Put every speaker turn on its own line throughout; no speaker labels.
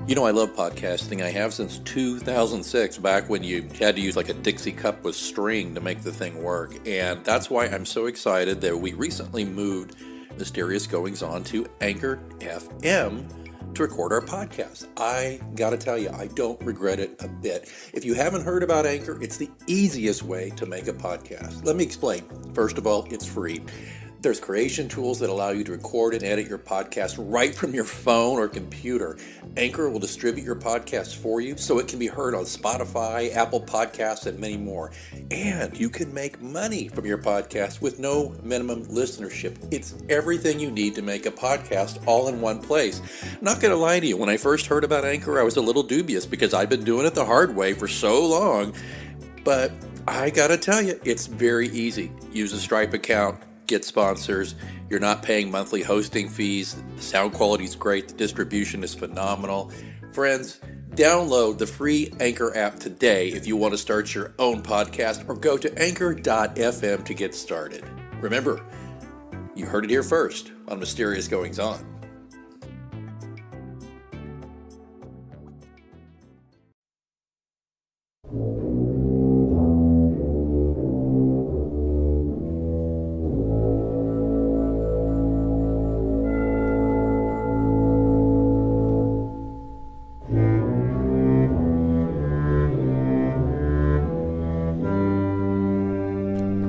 I love podcasting. I have since 2006, back when you had to use like a Dixie cup with string to make the thing work. And that's why I'm so excited that we recently moved Mysterious Goings On to Anchor FM to record our podcast. I gotta tell you, I don't regret it a bit. If you haven't heard about Anchor, it's the easiest way to make a podcast. Let me explain. First of all, it's free. There's creation tools that allow you to record and edit your podcast right from your phone or computer. Anchor will distribute your podcast for you so it can be heard on Spotify, Apple Podcasts, and many more. And you can make money from your podcast with no minimum listenership. It's everything you need to make a podcast all in one place. Not going to lie to you, when I first heard about Anchor, I was a little dubious because I've been doing it the hard way for so long. But I got to tell you, it's very easy. Use a Stripe account. Get sponsors. You're not paying monthly hosting fees. The sound quality is great. The distribution is phenomenal. Friends, download the free Anchor app today if you want to start your own podcast, or go to anchor.fm to get started. Remember, you heard it here first on Mysterious Goings On.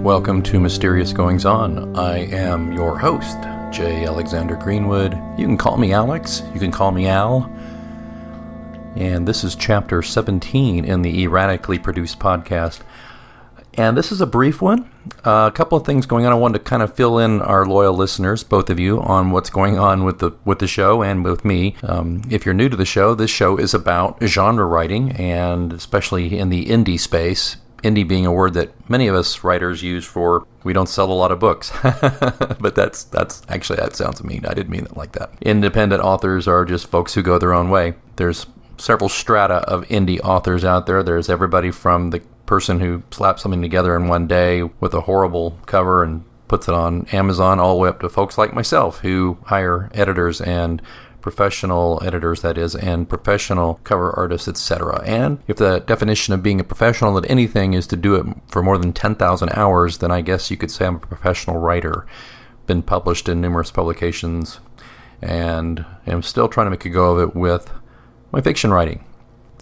Welcome to Mysterious Goings On. I am your host, J. Alexander Greenwood. You can call me Alex. You can call me Al. And this is chapter 17 in the Erratically Produced podcast. And this is a brief one. A couple of things going on. I wanted to kind of fill in our loyal listeners, both of you, on what's going on with the show and with me. If you're new to the show, this show is about genre writing, and especially in the indie space. Indie being a word that many of us writers use for we don't sell a lot of books. But that's actually, that sounds mean. I didn't mean it like that. Independent authors are just folks who go their own way. There's several strata of indie authors out there. There's everybody from the person who slaps something together in one day with a horrible cover and puts it on Amazon, all the way up to folks like myself who hire editors and professional editors, that is, and professional cover artists, etc. And if the definition of being a professional at anything is to do it for more than 10,000 hours, then I guess you could say I'm a professional writer. Been published in numerous publications, and am still trying to make a go of it with my fiction writing.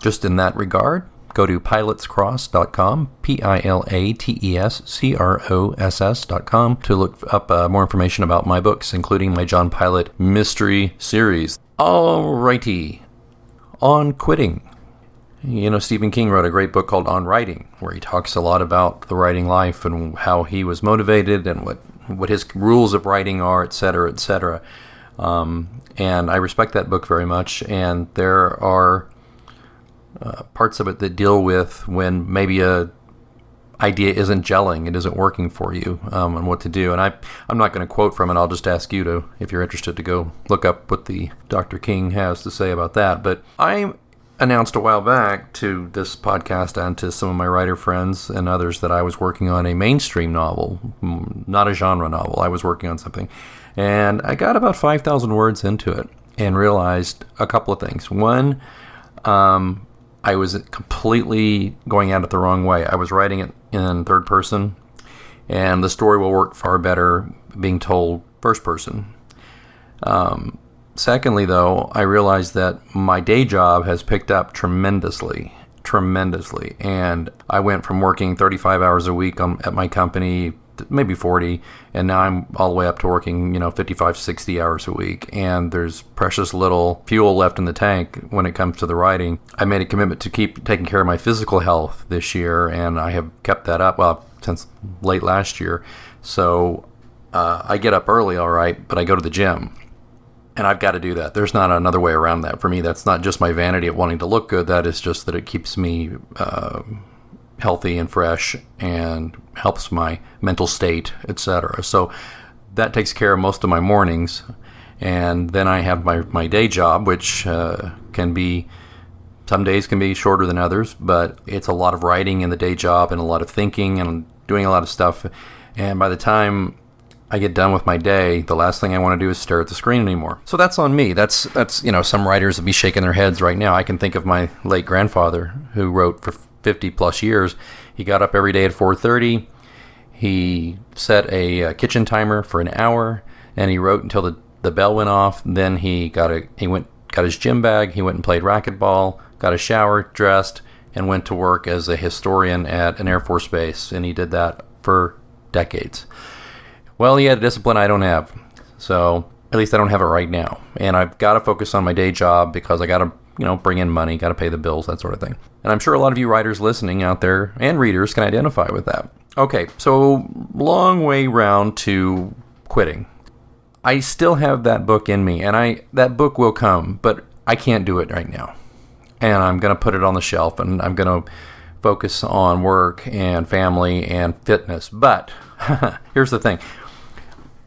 Just in that regard, go to pilotscross.com, pilatescross.com, to look up more information about my books, including my John Pilot mystery series. Alrighty, on quitting. Stephen King wrote a great book called On Writing, where he talks a lot about the writing life and how he was motivated and what his rules of writing are, etc., etc. And I respect that book very much, and there are parts of it that deal with when maybe a idea isn't gelling, it isn't working for you, and what to do. And I'm not going to quote from it. I'll just ask you to, if you're interested, to go look up what the Dr. King has to say about that. But I announced a while back to this podcast and to some of my writer friends and others that I was working on a mainstream novel, not a genre novel. I was working on something, and I got about 5,000 words into it and realized a couple of things. One, I was completely going at it the wrong way. I was writing it in third person, and the story will work far better being told first person. Secondly, though, I realized that my day job has picked up tremendously, and I went from working 35 hours a week at my company, maybe 40, and now I'm all the way up to working 55, 60 hours a week, and there's precious little fuel left in the tank when it comes to the writing. I made a commitment to keep taking care of my physical health this year, and I have kept that up since late last year. So I get up early, all right, but I go to the gym, and I've got to do that. There's not another way around that for me. That's not just my vanity at wanting to look good. That is just that it keeps me healthy and fresh and helps my mental state, etc. So that takes care of most of my mornings. And then I have my day job, which can be, some days can be shorter than others, but it's a lot of writing in the day job and a lot of thinking and doing a lot of stuff. And by the time I get done with my day, the last thing I want to do is stare at the screen anymore. So that's on me. That's some writers would be shaking their heads right now. I can think of my late grandfather who wrote for 50 plus years. He got up every day at 4:30. He set a kitchen timer for an hour, and he wrote until the bell went off. Then he got his gym bag. He went and played racquetball, got a shower, dressed, and went to work as a historian at an Air Force base. And he did that for decades. Well, he had a discipline I don't have. So at least I don't have it right now. And I've got to focus on my day job because I got to, bring in money, got to pay the bills, that sort of thing. And I'm sure a lot of you writers listening out there and readers can identify with that. Okay, so long way round to quitting. I still have that book in me, and that book will come, but I can't do it right now. And I'm going to put it on the shelf, and I'm going to focus on work and family and fitness. But here's the thing.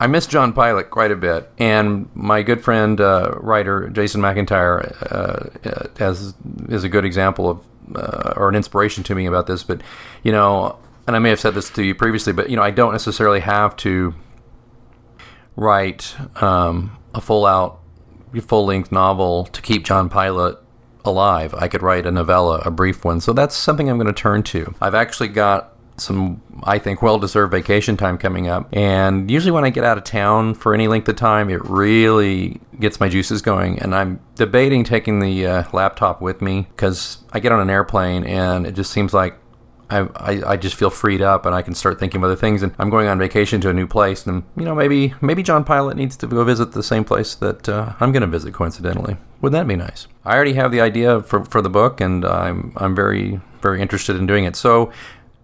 I miss John Pilot quite a bit, and my good friend, writer Jason McIntyre, is a good example of, or an inspiration to me about this. But, and I may have said this to you previously, but, I don't necessarily have to write a full-length novel to keep John Pilot alive. I could write a novella, a brief one. So that's something I'm going to turn to. I've actually got some, I think, well-deserved vacation time coming up. And usually when I get out of town for any length of time, it really gets my juices going. And I'm debating taking the laptop with me because I get on an airplane and it just seems like I just feel freed up and I can start thinking of other things. And I'm going on vacation to a new place. And, maybe John Pilot needs to go visit the same place that I'm going to visit coincidentally. Wouldn't that be nice? I already have the idea for the book, and I'm very, very interested in doing it. So,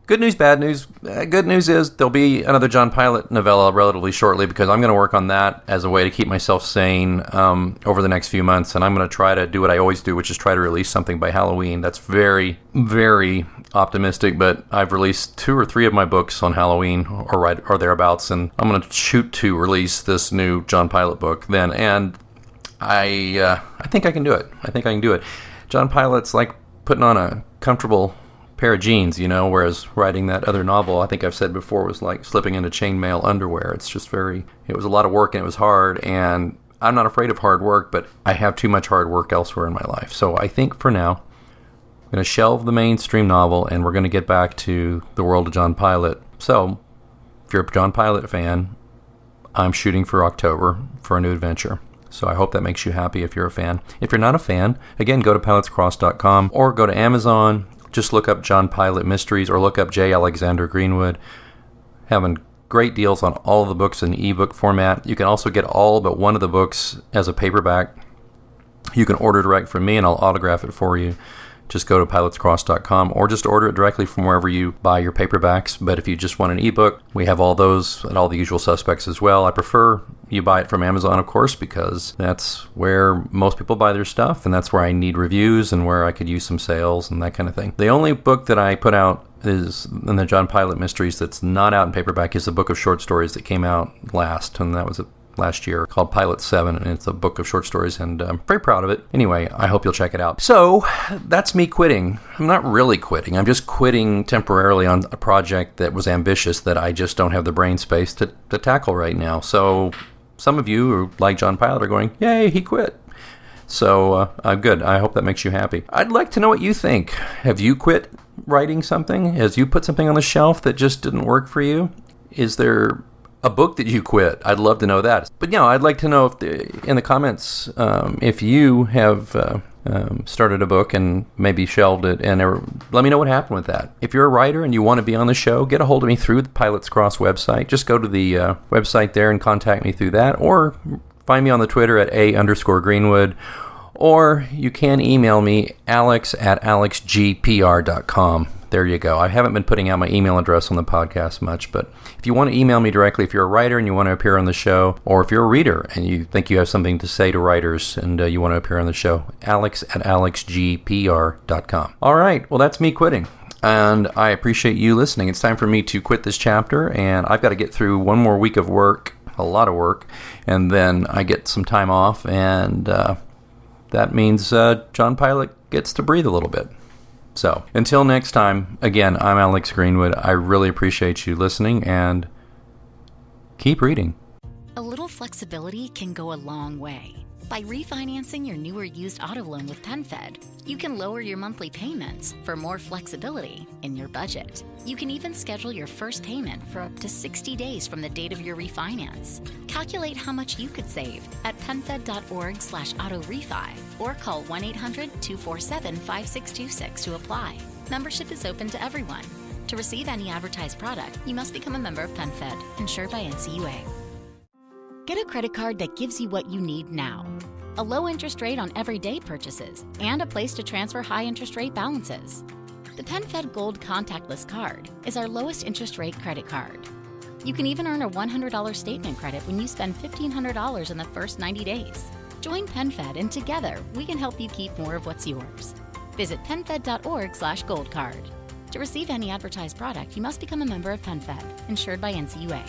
good news, bad news. Good news is there'll be another John Pilot novella relatively shortly because I'm going to work on that as a way to keep myself sane over the next few months. And I'm going to try to do what I always do, which is try to release something by Halloween. That's very, very optimistic, but I've released 2 or 3 of my books on Halloween or thereabouts, and I'm going to shoot to release this new John Pilot book then. And I think I can do it. John Pilot's like putting on a comfortable pair of jeans, whereas writing that other novel, I think I've said before, was like slipping into chainmail underwear. It's just it was a lot of work and it was hard, and I'm not afraid of hard work, but I have too much hard work elsewhere in my life. So I think for now, I'm going to shelve the mainstream novel and we're going to get back to the world of John Pilot. So if you're a John Pilot fan, I'm shooting for October for a new adventure. So I hope that makes you happy if you're a fan. If you're not a fan, again, go to pilotscross.com or go to Amazon. Just look up John Pilot Mysteries or look up J. Alexander Greenwood. Having great deals on all of the books in ebook format. You can also get all but one of the books as a paperback. You can order direct from me and I'll autograph it for you. Just go to pilotscross.com or just order it directly from wherever you buy your paperbacks. But if you just want an ebook, we have all those and all the usual suspects as well. I prefer you buy it from Amazon, of course, because that's where most people buy their stuff, and that's where I need reviews and where I could use some sales and that kind of thing. The only book that I put out is in the John Pilot Mysteries that's not out in paperback is a book of short stories that came out last, and that was last year, called Pilot 7, and it's a book of short stories, and I'm very proud of it. Anyway, I hope you'll check it out. So, that's me quitting. I'm not really quitting. I'm just quitting temporarily on a project that was ambitious that I just don't have the brain space to tackle right now. So, some of you who like John Pilot are going, yay, he quit. So, I'm good. I hope that makes you happy. I'd like to know what you think. Have you quit writing something? Has you put something on the shelf that just didn't work for you? Is there a book that you quit? I'd love to know that. But I'd like to know in the comments if you have started a book and maybe shelved it, and let me know what happened with that. If you're a writer and you want to be on the show, get a hold of me through the Pilots Cross website. Just go to the website there and contact me through that, or find me on the Twitter at @A_Greenwood, or you can email me alex@alexgpr.com. There you go. I haven't been putting out my email address on the podcast much, but if you want to email me directly, if you're a writer and you want to appear on the show, or if you're a reader and you think you have something to say to writers and you want to appear on the show, alex@alexgpr.com. All right. Well, that's me quitting, and I appreciate you listening. It's time for me to quit this chapter, and I've got to get through one more week of work, a lot of work, and then I get some time off, and that means John Pilot gets to breathe a little bit. So, until next time, again, I'm Alex Greenwood. I really appreciate you listening, and Keep reading.
A little flexibility can go a long way. By refinancing your new or used auto loan with PenFed, you can lower your monthly payments for more flexibility in your budget. You can even schedule your first payment for up to 60 days from the date of your refinance. Calculate how much you could save at penfed.org/auto-refi or call 1-800-247-5626 to apply. Membership is open to everyone. To receive any advertised product, you must become a member of PenFed, insured by NCUA. Get a credit card that gives you what you need now. A low interest rate on everyday purchases and a place to transfer high interest rate balances. The PenFed Gold Contactless Card is our lowest interest rate credit card. You can even earn a $100 statement credit when you spend $1,500 in the first 90 days. Join PenFed and together we can help you keep more of what's yours. Visit penfed.org/goldcard. To receive any advertised product, you must become a member of PenFed, insured by NCUA.